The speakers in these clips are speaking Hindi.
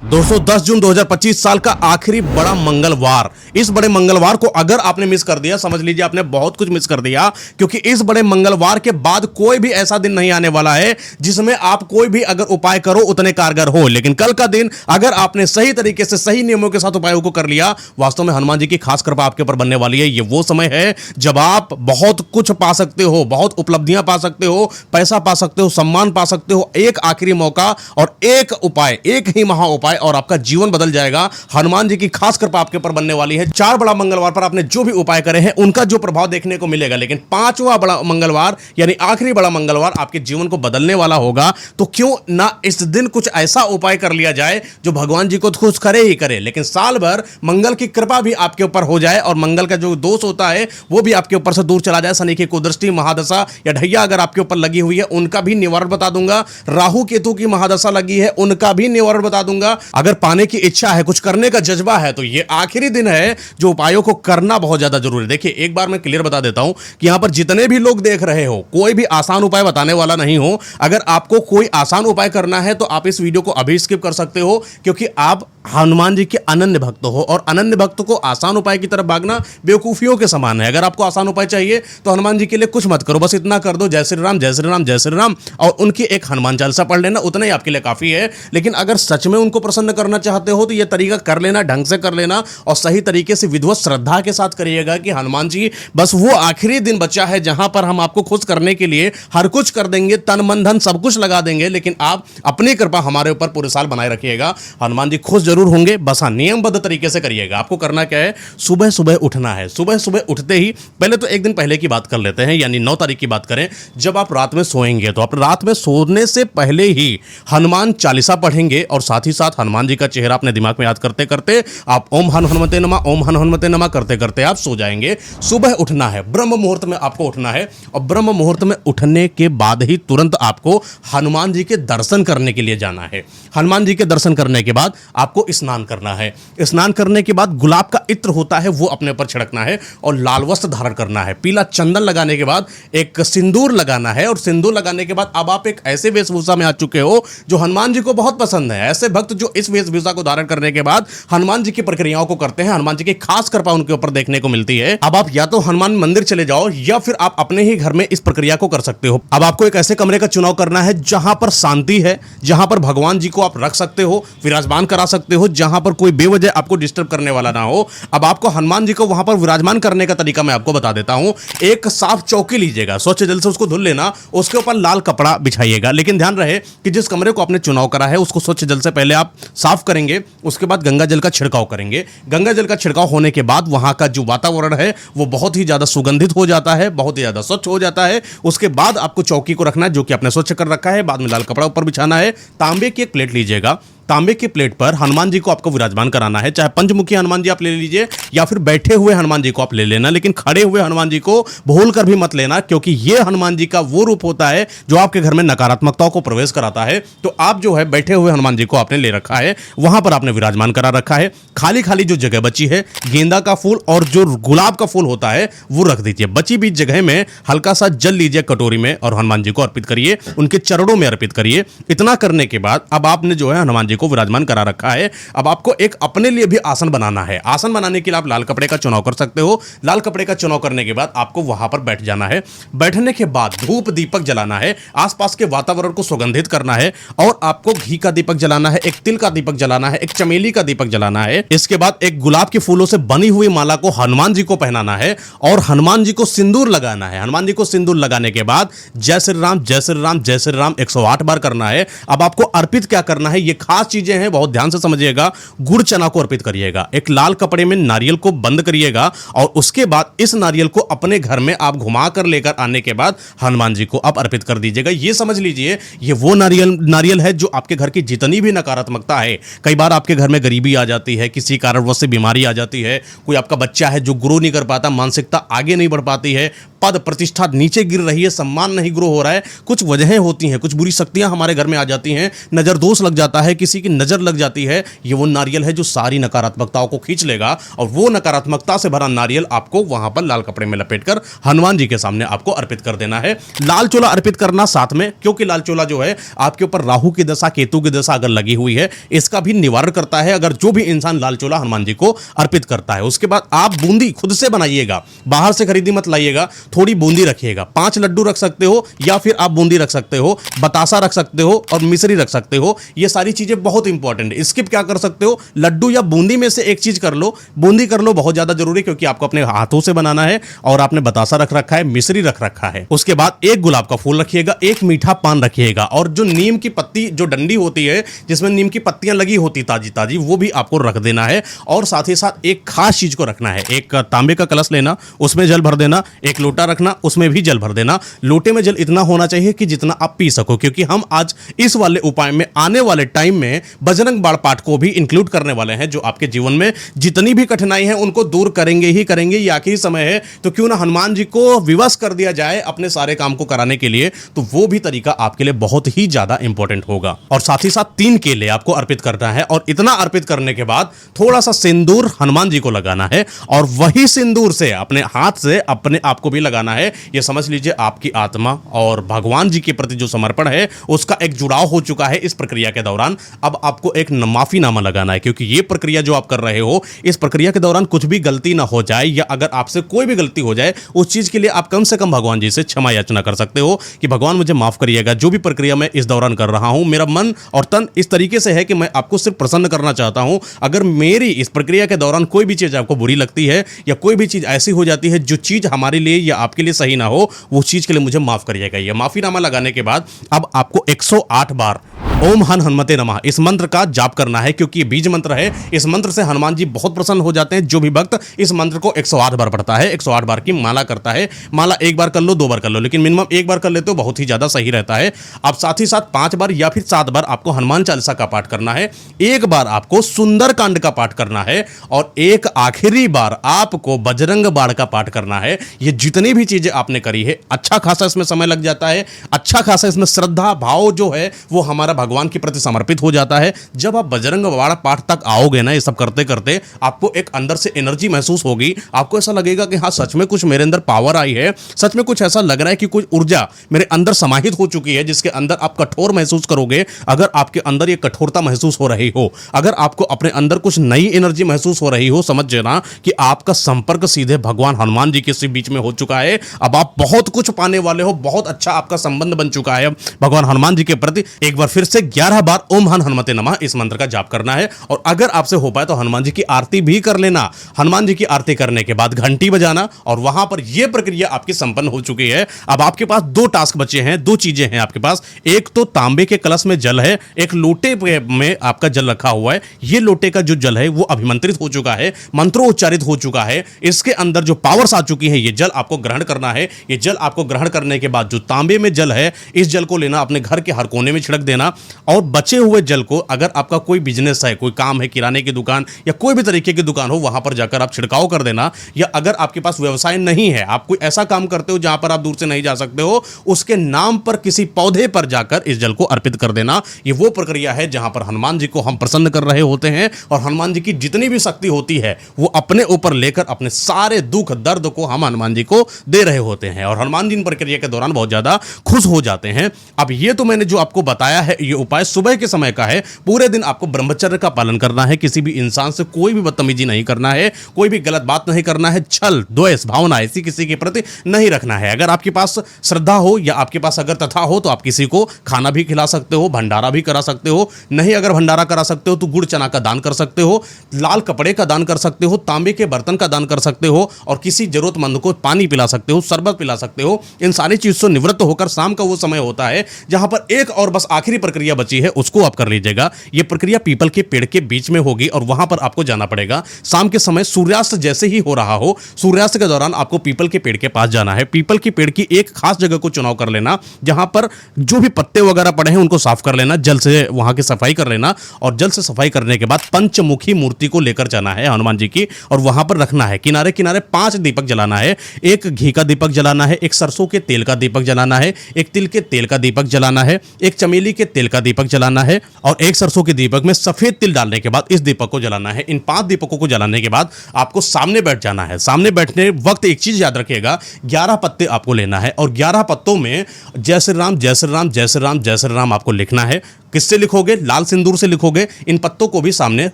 दोस्तों 10 जून 2025 साल का आखिरी बड़ा मंगलवार। इस बड़े मंगलवार को अगर आपने मिस कर दिया, समझ लीजिए आपने बहुत कुछ मिस कर दिया, क्योंकि इस बड़े मंगलवार के बाद कोई भी ऐसा दिन नहीं आने वाला है जिसमें आप कोई भी अगर उपाय करो उतने कारगर हो। लेकिन कल का दिन अगर आपने सही तरीके से सही नियमों के साथ उपायों को कर लिया, वास्तव में हनुमान जी की खास कृपा आपके ऊपर बनने वाली है। ये वो समय है जब आप बहुत कुछ पा सकते हो, बहुत उपलब्धियां पा सकते हो, पैसा पा सकते हो, सम्मान पा सकते हो। एक आखिरी मौका और एक उपाय, एक ही महा उपाय और आपका जीवन बदल जाएगा। हनुमान जी की खास कृपा आपके ऊपर बनने वाली है। 4 बड़ा मंगलवार पर आपने जो भी उपाय करे हैं उनका जो प्रभाव देखने को मिलेगा, लेकिन 5वां बड़ा मंगलवार यानी आखिरी बड़ा मंगलवार आपके जीवन को बदलने वाला होगा। तो क्यों ना इस दिन कुछ ऐसा उपाय कर लिया जाए जो भगवान जी को खुश करे ही करे, लेकिन साल भर मंगल की कृपा भी आपके ऊपर हो जाए और मंगल का जो दोष होता है वो भी आपके ऊपर से दूर चला जाए। शनि की कुदृष्टि, महादशा या ढैया अगर आपके ऊपर लगी हुई है उनका भी निवारण बता दूंगा। राहु केतु की महादशा लगी है उनका भी निवारण बता दूंगा। अगर पाने की इच्छा है, कुछ करने का जज्बा है, तो ये आखिरी दिन है जो उपायों को करना बहुत ज्यादा जरूरी है। देखिए एक बार मैं क्लियर बता देता हूं कि यहां पर जितने भी लोग देख रहे हो, कोई भी आसान उपाय बताने वाला नहीं हो। अगर आपको कोई आसान उपाय करना है तो आप इस वीडियो को अभी स्किप कर सकते हो, क्योंकि आप हनुमान जी के अनन्य भक्त हो और अनन्य भक्त को आसान उपाय की तरफ भागना बेवकूफियों के समान है। अगर आपको आसान उपाय चाहिए तो हनुमान जी के लिए कुछ मत करो, बस इतना कर दो, जय श्री राम जय श्री राम जय श्री राम, और उनकी एक हनुमान चालीसा पढ़ लेना, उतना ही आपके लिए काफी है। लेकिन अगर सच में उनको प्रसन्न करना चाहते हो तो यह तरीका कर लेना, ढंग से कर लेना और सही तरीके से विधिवत श्रद्धा के साथ करिएगा कि हनुमान जी बस वो आखिरी दिन बचा है जहां पर हम आपको खुश करने के लिए हर कुछ कर देंगे, तन मन धन सब कुछ लगा देंगे, लेकिन आप अपनी कृपा हमारे ऊपर पूरे साल बनाए रखिएगा। हनुमान जी खुश जरूर होंगे, बस हाँ नियमबद्ध तरीके से करिएगा। आपको करना क्या है, सुबह सुबह उठना है। सुबह सुबह उठते ही पहले तो एक दिन पहले की बात कर लेते हैं, यानी 9 तारीख की बात करें। जब आप रात में सोएंगे तो आप रात में सोने से पहले ही हनुमान चालीसा पढ़ेंगे और साथ ही साथ हनुमान जी का चेहरा अपने दिमाग में याद करते करते आप ओम हन हनुमते नमः ओम हन हनुमते नमः करते करते आप सो जाएंगे। सुबह उठना है, ब्रह्म मुहूर्त में आपको उठना है और ब्रह्म मुहूर्त में उठने के बाद ही तुरंत आपको हनुमान जी के दर्शन करने के लिए जाना है। हनुमान जी के दर्शन करने के बाद आपको स्नान करना है। स्नान करने के बाद गुलाब का इत्र होता है वो अपने ऊपर छिड़कना है और लाल वस्त्र धारण करना है। पीला चंदन लगाने के बाद एक सिंदूर लगाना है और सिंदूर लगाने के बाद अब आप एक ऐसे वेशभूषा में आ चुके हो जो हनुमान जी को बहुत पसंद है। ऐसे भक्त जो इस वेशभूषा को धारण करने के बाद हनुमान जी की प्रक्रियाओं को करते हैं, हनुमान जी की खास कृपा उनके ऊपर देखने को मिलती है। अब आप या तो हनुमान मंदिर चले जाओ या फिर आप अपने ही घर में इस प्रक्रिया को कर सकते हो। अब आपको एक ऐसे कमरे का चुनाव करना है जहां पर शांति है, जहां पर भगवान जी को आप रख सकते हो, विराजमान करा सकते हो, जहां पर कोई बेवजह आपको डिस्टर्ब करने वाला ना हो। अब आपको हनुमान जी को वहां पर विराजमान करने का तरीका मैं आपको बता देता हूं। एक साफ चौकी लीजिएगा, स्वच्छ जल से उसको धुल लेना, उसके ऊपर लाल कपड़ा बिछाइएगा। लेकिन ध्यान रहे कि जिस कमरे को आपने चुनाव करा है उसको स्वच्छ जल से पहले आप साफ करेंगे, उसके बाद गंगा जल का छिड़काव करेंगे। गंगा जल का छिड़काव होने के बाद वहां का जो वातावरण है वो बहुत ही ज्यादा सुगंधित हो जाता है, बहुत ही ज्यादा स्वच्छ हो जाता है। उसके बाद आपको चौकी को रखना है जो कि आपने स्वच्छ कर रखा है, बाद में लाल कपड़ा ऊपर बिछाना है। तांबे की एक प्लेट लीजिएगा, तांबे की प्लेट पर हनुमान जी को आपको विराजमान कराना है। चाहे पंचमुखी हनुमान जी आप ले लीजिए या फिर बैठे हुए हनुमान जी को आप ले लेना, लेकिन खड़े हुए हनुमान जी को भूल कर भी मत लेना, क्योंकि ये हनुमान जी का वो रूप होता है जो आपके घर में नकारात्मकताओं को प्रवेश कराता है। तो आप जो है बैठे हुए हनुमान जी को आपने ले रखा है, वहां पर आपने विराजमान करा रखा है। खाली खाली जो जगह बची है, गेंदा का फूल और जो गुलाब का फूल होता है वो रख दीजिए। बची बीच जगह में हल्का सा जल लीजिए कटोरी में और हनुमान जी को अर्पित करिए, उनके चरणों में अर्पित करिए। इतना करने के बाद अब आपने जो है हनुमान जी को विराजमान करा रखा है। अब आपको एक अपने लिए भी आसन बनाना है। आसन बनाने के लिए आप लाल कपड़े का चुनाव कर सकते हो। लाल कपड़े का चुनाव करने के बाद आपको वहां पर बैठ जाना है। बैठने के बाद धूप दीपक जलाना है, आसपास के वातावरण को सुगंधित करना है और आपको घी का दीपक जलाना है, एक तिल का दीपक जलाना है, एक चमेली का दीपक जलाना है। इसके बाद एक गुलाब के फूलों से बनी हुई माला को हनुमान जी को पहनाना है और हनुमान जी को सिंदूर लगाना है। हनुमान जी को सिंदूर लगाने के बाद जय श्री राम जय श्री राम जय श्री राम 108 बार करना है। अब आपको अर्पित क्या करना है, ये खास चीजें हैं, बहुत ध्यान से समझिएगा। गुड़ चना को अर्पित करिएगा, एक लाल कपड़े में नारियल को बंद करिएगा और उसके बाद इस नारियल को अपने घर में आप घुमा कर लेकर आने के बाद हनुमान जी को आप अर्पित कर दीजिएगा। ये समझ लीजिए ये वो नारियल है जो आपके घर की जितनी भी नकारात्मकता है, कई बार आपके घर में गरीबी आ जाती है, किसी कारणवश से बीमारी आ जाती है, कोई आपका बच्चा है जो ग्रो नहीं कर पाता, मानसिकता आगे नहीं बढ़ पाती है, पद प्रतिष्ठा नीचे गिर रही है, सम्मान नहीं ग्रो हो रहा है, कुछ वजहें होती हैं, कुछ बुरी शक्तियां हमारे घर में आ जाती हैं, नजर दोष लग जाता है, किसी किसी की नजर लग जाती है, ये वो नारियल है जो सारी नकारात्मकताओं को खींच लेगा और वो नकारात्मकता से भरा नारियल आपको वहां पर लाल कपड़े में लपेटकर हनुमान जी के सामने आपको अर्पित कर देना है। लाल चोला अर्पित करना साथ में, क्योंकि लाल चोला जो है आपके ऊपर राहु की दशा, केतु की दशा अगर लगी हुई है, इसका भी निवारण करता है अगर जो भी इंसान लाल चोला हनुमान जी को अर्पित करता है। उसके बाद आप बूंदी खुद से बनाइएगा, बाहर से खरीदी मत लाइएगा, थोड़ी बूंदी रखिएगा, 5 लड्डू रख सकते हो या फिर आप बूंदी रख सकते हो, बतासा रख सकते हो और मिश्री रख सकते हो। ये सारी चीजें बहुत इंपॉर्टेंट है। स्किप क्या कर सकते हो, लड्डू या बूंदी में से एक चीज कर लो, बूंदी कर लो, बहुत ज्यादा जरूरी, क्योंकि आपको अपने हाथों से बनाना है और आपने बतासा रख रखा है, मिश्री रख रखा है। उसके बाद एक गुलाब का फूल रखिएगा, एक मीठा पान रखिएगा और जो नीम की पत्ती, जो डंडी होती है जिसमें नीम की पत्तियां लगी होती ताजी ताजी, वो भी आपको रख देना है। और साथ ही साथ एक खास चीज को रखना है, एक तांबे का कलश लेना, उसमें जल भर देना, एक लोटा रखना, उसमें भी जल भर देना। लोटे में जल इतना होना चाहिए कि जितना आप पी सको, क्योंकि हम आज इस वाले उपाय में आने वाले टाइम में बजरंग बाण पाठ को भी इंक्लूड करने वाले हैं, जो आपके जीवन में जितनी भी कठिनाई है उनको दूर करेंगे ही करेंगे। ये आखिरी समय है तो क्यों ना हनुमान जी को विवश कर दिया जाए अपने सारे काम को कराने के लिए, तो वो भी तरीका आपके लिए बहुत ही ज्यादा इंपॉर्टेंट होगा। और साथ ही साथ 3 केले आपको अर्पित करना है और इतना अर्पित करने के बाद थोड़ा सा सिंदूर हनुमान जी को लगाना है और वही सिंदूर से अपने हाथ से अपने आप को भी लगाना है। यह समझ लीजिए आपकी आत्मा और भगवान जी के प्रति जो समर्पण है उसका एक जुड़ाव हो चुका है इस प्रक्रिया के दौरान। अब आपको एक माफीनामा लगाना है, क्योंकि ये प्रक्रिया जो आप कर रहे हो, इस प्रक्रिया के दौरान कुछ भी गलती ना हो जाए, या अगर आपसे कोई भी गलती हो जाए उस चीज के लिए आप कम से कम भगवान जी से क्षमा याचना कर सकते हो कि भगवान मुझे माफ करिएगा, जो भी प्रक्रिया मैं इस दौरान कर रहा हूं, मेरा मन और तन इस तरीके से है कि मैं आपको सिर्फ प्रसन्न करना चाहता हूं। अगर मेरी इस प्रक्रिया के दौरान कोई भी चीज आपको बुरी लगती है या कोई भी चीज ऐसी हो जाती है जो चीज हमारे लिए या आपके लिए सही ना हो, वो चीज के लिए मुझे माफ करिएगा। यह माफीनामा लगाने के बाद अब आपको 108 बार ओम हन हनुमते नमः इस मंत्र का जाप करना है, क्योंकि बीज मंत्र है। इस मंत्र से हनुमान जी बहुत प्रसन्न हो जाते हैं। जो भी भक्त इस मंत्र को 108 बार पढ़ता है, 108 बार की माला करता है, माला एक बार कर लो, 2 बार कर लो, लेकिन मिनिमम 1 बार कर लेते हो बहुत ही ज्यादा सही रहता है। अब साथ ही साथ 5 बार या फिर 7 बार आपको हनुमान चालीसा का पाठ करना है, 1 बार आपको सुंदरकांड का पाठ करना है और एक आखिरी बार आपको बजरंग बाण का पाठ करना है। ये जितनी भी चीजें आपने करी है, अच्छा खासा इसमें समय लग जाता है, अच्छा खासा इसमें श्रद्धा भाव जो है वो हमारा भगवान के प्रति समर्पित हो जाता है। जब आप बजरंग बाण पाठ तक आओगे ना, ये सब करते करते आपको एक अंदर से एनर्जी महसूस होगी। आपको ऐसा लगेगा कि हाँ, सच में कुछ मेरे अंदर पावर आई है, सच में कुछ ऐसा लग रहा है कि कुछ ऊर्जा मेरे अंदर समाहित हो चुकी है, जिसके अंदर आप कठोर महसूस करोगे। अगर आपके अंदर ये कठोरता महसूस हो रही हो, अगर आपको अपने अंदर कुछ नई एनर्जी महसूस हो रही हो, समझ लेना कि आपका संपर्क सीधे भगवान हनुमान जी के बीच में हो चुका है। अब आप बहुत कुछ पाने वाले हो, बहुत अच्छा आपका संबंध बन चुका है भगवान हनुमान जी के प्रति। एक बार फिर से 11 बार ओम हन हनुमते नमः इस मंत्र का जाप करना है और अगर आपसे हो पाए तो हनुमान जी की आरती भी कर लेना। हनुमान जी की आरती करने के बाद घंटी बजाना और वहां पर यह प्रक्रिया आपकी संपन्न हो चुकी है। अब आपके पास 2 टास्क बचे हैं, 2 चीजें हैं आपके पास। एक तो तांबे के कलश में जल है, एक लोटे में आपका जल रखा हुआ है। यह लोटे का जो जल है वो अभिमंत्रित हो चुका है, मंत्रोच्चारित हो चुका है, इसके अंदर जो पावर्स आ चुकी है, यह जल आपको ग्रहण करना है। यह जल आपको ग्रहण करने के बाद जो तांबे में जल है, इस जल को लेना, अपने घर के हर कोने में छिड़क देना और बचे हुए जल को, अगर आपका कोई बिजनेस है, कोई काम है, किराने की दुकान या कोई भी तरीके की दुकान हो, वहां पर जाकर आप छिड़काव कर देना। या अगर आपके पास व्यवसाय नहीं है, आप कोई ऐसा काम करते हो जहां पर आप दूर से नहीं जा सकते हो, उसके नाम पर किसी पौधे पर जाकर इस जल को अर्पित कर देना। ये वो प्रक्रिया है जहां पर हनुमान जी को हम प्रसन्न कर रहे होते हैं और हनुमान जी की जितनी भी शक्ति होती है वो अपने ऊपर लेकर अपने सारे दुख दर्द को हम हनुमान जी को दे रहे होते हैं और हनुमान जी इन प्रक्रिया के दौरान बहुत ज्यादा खुश हो जाते हैं। अब ये तो मैंने जो आपको बताया है, ये उपाय सुबह के समय का है। पूरे दिन आपको ब्रह्मचर्य का पालन करना है, किसी भी इंसान से कोई भी बदतमीजी नहीं करना है, कोई भी गलत बात नहीं करना है, छल द्वेष भावना ऐसी किसी के प्रति नहीं रखना है। अगर आपके पास श्रद्धा हो या आपके पास अगर तथा हो तो आप किसी को खाना भी खिला सकते हो, भंडारा भी करा सकते हो। नहीं अगर भंडारा करा सकते हो तो गुड़ चना का दान कर सकते हो, लाल कपड़े का दान कर सकते हो, तांबे के बर्तन का दान कर सकते हो और किसी जरूरतमंद को पानी पिला सकते हो, शरबत पिला सकते हो। इन सारी चीजों से निवृत्त होकर शाम का वो समय होता है जहां पर एक और बस आखिरी प्रक्रिया बची है, उसको आप कर लीजिएगा। यह प्रक्रिया पीपल के पेड़ के बीच में होगी और वहां पर आपको जाना पड़ेगा। शाम के समय सूर्यास्त जैसे ही हो रहा हो, सूर्यास्त के दौरान आपको पीपल के पेड़ के पास जाना है। पीपल के पेड़ की एक खास जगह को चुनाव कर लेना जहां पर जो भी पत्ते वगैरह पड़े हैं उनको साफ कर लेना, जल से वहां की सफाई कर लेना और जल से सफाई करने के बाद पंचमुखी मूर्ति को लेकर जाना है हनुमान जी की और वहां पर रखना है। किनारे किनारे 5 दीपक जलाना है। एक घी का दीपक जलाना है, एक सरसों के तेल का दीपक जलाना है, एक तिल के तेल का दीपक जलाना है, एक चमेली के तेल का दीपक जलाना है और एक सरसों के दीपक में सफेद तिल डालने के बाद इस दीपक को जलाना है। इन 5 दीपकों को जलाने के बाद आपको सामने बैठ जाना है। सामने बैठने वक्त एक चीज याद रखिएगा, 11 पत्ते आपको लेना है और 11 पत्तों में जय श्री राम जय श्री राम जय श्री राम जय श्री राम आपको लिखना है। किससे लिखोगे? लाल सिंदूर से लिखोगे। इन पत्तों को भी सामने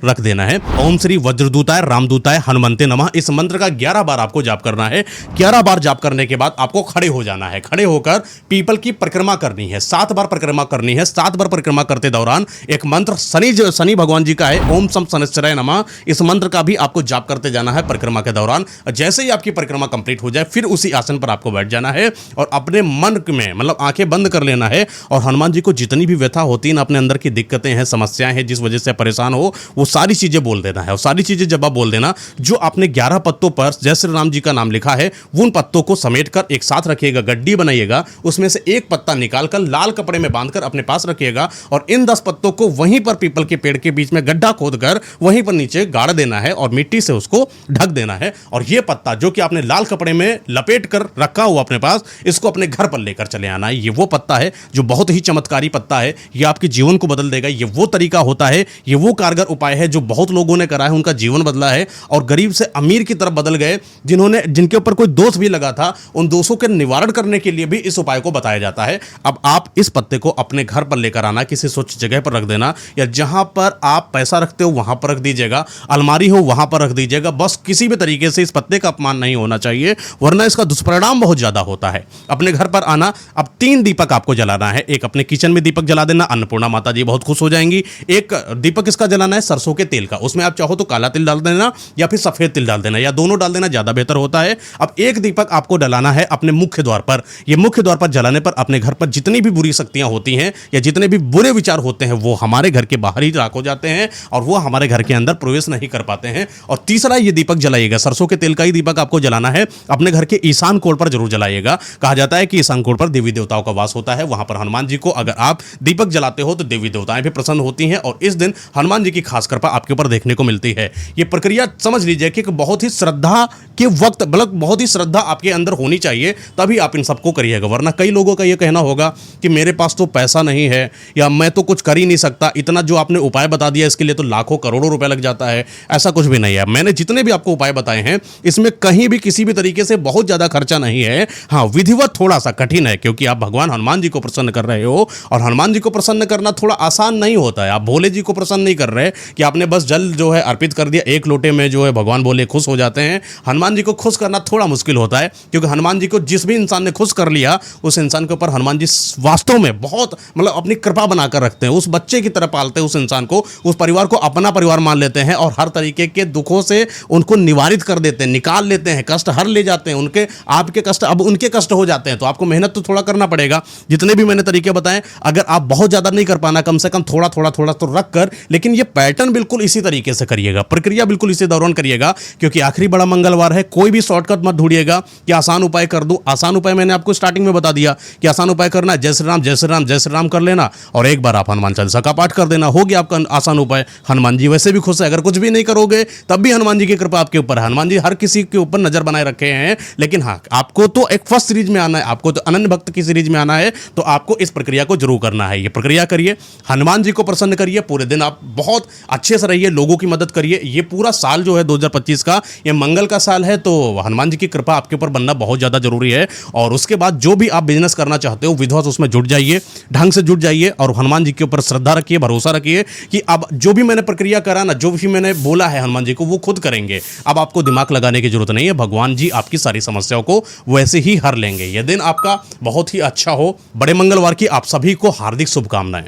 रख देना है। ओम श्री वज्रदूताय रामदूताय हनुमंते नमः, इस मंत्र का 11 बार आपको जाप करना है। 11 बार जाप करने के बाद आपको खड़े हो जाना है। खड़े होकर पीपल की परिक्रमा करनी है। 7 बार परिक्रमा करनी है। 7 बार परिक्रमा करते दौरान एक मंत्र शनि भगवान जी का है, ओम सम शनिश्चराय नमः, इस मंत्र का भी आपको जाप करते जाना है परिक्रमा के दौरान। जैसे ही आपकी परिक्रमा कंप्लीट हो जाए फिर उसी आसन पर आपको बैठ जाना है और अपने मन में मतलब आंखें बंद कर लेना है और हनुमान जी को जितनी भी व्यथा होती है, अपने अंदर की दिक्कतें हैं, समस्याएं हैं, जिस वजह से परेशान हो, वो सारी चीजें बोल देना है। और सारी चीजें जब आप बोल देना, जो आपने 11 पत्तों पर जय श्री राम जी का नाम लिखा है उन पत्तों को समेटकर एक साथ रखिएगा, गड्डी बनाइएगा, उसमें से एक पत्ता निकालकर लाल कपड़े में बांधकर अपने पास रखिएगा और इन 10 पत्तों को वहीं पर पीपल के पेड़ के बीच में गड्ढा खोदकर वहीं पर नीचे गाड़ देना है और मिट्टी से उसको ढक देना है। और ये पत्ता जो कि आपने लाल कपड़े में लपेट कर रखा हुआ अपने पास, इसको अपने घर पर लेकर चले आना है। ये वो पत्ता है जो बहुत ही चमत्कारी पत्ता है, ये आपके जीवन को बदल देगा। ये वो तरीका होता है, ये वो कारगर उपाय है जो बहुत लोगों ने करा है, उनका जीवन बदला है और गरीब से अमीर की तरफ बदल गए। जिनके ऊपर कोई दोष भी लगा था, उन दोषों के निवारण करने के लिए भी इस उपाय को बताया जाता है। अब आप इस पत्ते को अपने घर पर लेकर आना, किसी स्वच्छ जगह पर रख देना या जहां पर आप पैसा रखते हो वहां पर रख दीजिएगा, अलमारी हो वहां पर रख दीजिएगा। बस किसी भी तरीके से इस पत्ते का अपमान नहीं होना चाहिए, वरना इसका दुष्परिणाम बहुत ज्यादा होता है। अपने घर पर आना, अब 3 दीपक आपको जलाना है। एक अपने किचन में दीपक जला देना, अन्नपूर्णा माता जी बहुत खुश हो जाएंगी। एक दीपक इसका जलाना है सरसों के तेल का, उसमें आप चाहो तो काला तिल डाल देना या फिर सफेद तिल डाल देना या दोनों डाल देना, ज्यादा बेहतर होता है। अब एक दीपक आपको डलाना है अपने मुख्य द्वार पर। यह मुख्य द्वार पर जलाने पर अपने घर पर जितनी भी बुरी शक्तियां होती हैं या जितने भी बुरे विचार होते हैं वो हमारे घर के बाहर ही राख हो जाते हैं और वो हमारे घर के अंदर प्रवेश नहीं कर पाते हैं। और तीसरा ये दीपक जलाइएगा, सरसों के तेल का ही दीपक आपको जलाना है, अपने घर के ईशान कोण पर जरूर जलाइएगा। कहा जाता है कि ईशान कोण पर देवी देवताओं का वास होता है, वहां पर हनुमान जी को अगर आप दीपक जलाते हो तो देवी देवताएं भी प्रसन्न होती हैं और इस दिन हनुमान जी की खास कृपा आपके ऊपर देखने को मिलती है। यह प्रक्रिया समझ लीजिए कि बहुत ही श्रद्धा के वक्त मतलब बहुत ही श्रद्धा आपके अंदर होनी चाहिए, तभी आप इन सबको करिएगा। वरना कई लोगों का यह कहना होगा कि मेरे पास तो पैसा नहीं है या मैं तो कुछ कर ही नहीं सकता, इतना जो आपने उपाय बता दिया इसके लिए तो लाखों करोड़ों रुपए लग जाता है। ऐसा कुछ भी नहीं है। मैंने जितने भी आपको उपाय बताए हैं इसमें कहीं भी किसी भी तरीके से बहुत ज्यादा खर्चा नहीं है। हाँ, विधिवत थोड़ा सा कठिन है क्योंकि आप भगवान हनुमान जी को प्रसन्न कर रहे हो और हनुमान जी को प्रसन्न करना थोड़ा आसान नहीं होता है। आप भोले जी को प्रसन्न नहीं कर रहे कि आपने बस जल जो है अर्पित कर दिया, एक लोटे में जो है भगवान भोले खुश हो जाते हैं। हनुमान जी को खुश करना थोड़ा मुश्किल होता है क्योंकि हनुमान जी को जिस भी इंसान ने खुश कर लिया उस इंसान के ऊपर हनुमान जी वास्तव में बहुत मतलब अपनी कृपा बनाकर रखते हैं। उस बच्चे की तरह पालते हैं उस इंसान को, उस परिवार को अपना परिवार मान लेते हैं और हर तरीके के दुखों से उनको निवारित कर देते हैं, निकाल लेते हैं, कष्ट हर ले जाते हैं। उनके आपके कष्ट अब उनके कष्ट हो जाते हैं तो आपको मेहनत तो थोड़ा करना पड़ेगा। जितने भी मैंने तरीके बताए, अगर आप बहुत ज्यादा नहीं कर पाना, कम से कम थोड़ा थोड़ा थोड़ा तो रख कर, लेकिन ये पैटर्न बिल्कुल इसी तरीके से करिएगा, प्रक्रिया बिल्कुल इसी दौरान करिएगा क्योंकि आखिरी बड़ा मंगलवार है। कोई भी शॉर्टकट मत ढूंढिएगा कि आसान उपाय कर दूं। आसान उपाय मैंने आपको स्टार्टिंग में बता दिया कि आसान उपाय करना है, जय श्री राम जय श्री राम जय श्री राम कर लेना और एक बार आप हनुमान चालीसा का पाठ कर देना, हो गया आपका आसान उपाय। हनुमान जी वैसे भी खुश है, अगर कुछ भी नहीं करोगे तब भी हनुमान जी की कृपा आपके ऊपर है। हनुमान जी हर किसी के ऊपर नजर बनाए रखे हैं, लेकिन हाँ, आपको तो एक फर्स्ट सीरीज में आना है, आपको तो अनन्य भक्त की सीरीज में आना है, तो आपको इस प्रक्रिया को जरूर करना है। ये प्रक्रिया करिए, हनुमान जी को प्रसन्न करिए, पूरे दिन आप बहुत अच्छे से रहिए, लोगों की मदद करिए। ये पूरा साल जो है 2025 का, ये मंगल का साल है, तो हनुमान जी की कृपा आपके ऊपर बनना बहुत ज्यादा जरूरी है। और उसके बाद जो भी आप बिजनेस करना चाहते हो विधिवत उसमें जुट जाइए, ढंग से जुट जाइए और हनुमान जी के ऊपर श्रद्धा रखिए, भरोसा रखिए कि अब जो भी मैंने प्रक्रिया करा ना, जो भी मैंने बोला है हनुमान जी को, वो खुद करेंगे। अब आपको दिमाग लगाने की जरूरत नहीं है, भगवान जी आपकी सारी समस्याओं को वैसे ही हर लेंगे। यह दिन आपका बहुत ही अच्छा हो। बड़े मंगलवार की आप सभी को हार्दिक शुभकामनाएं।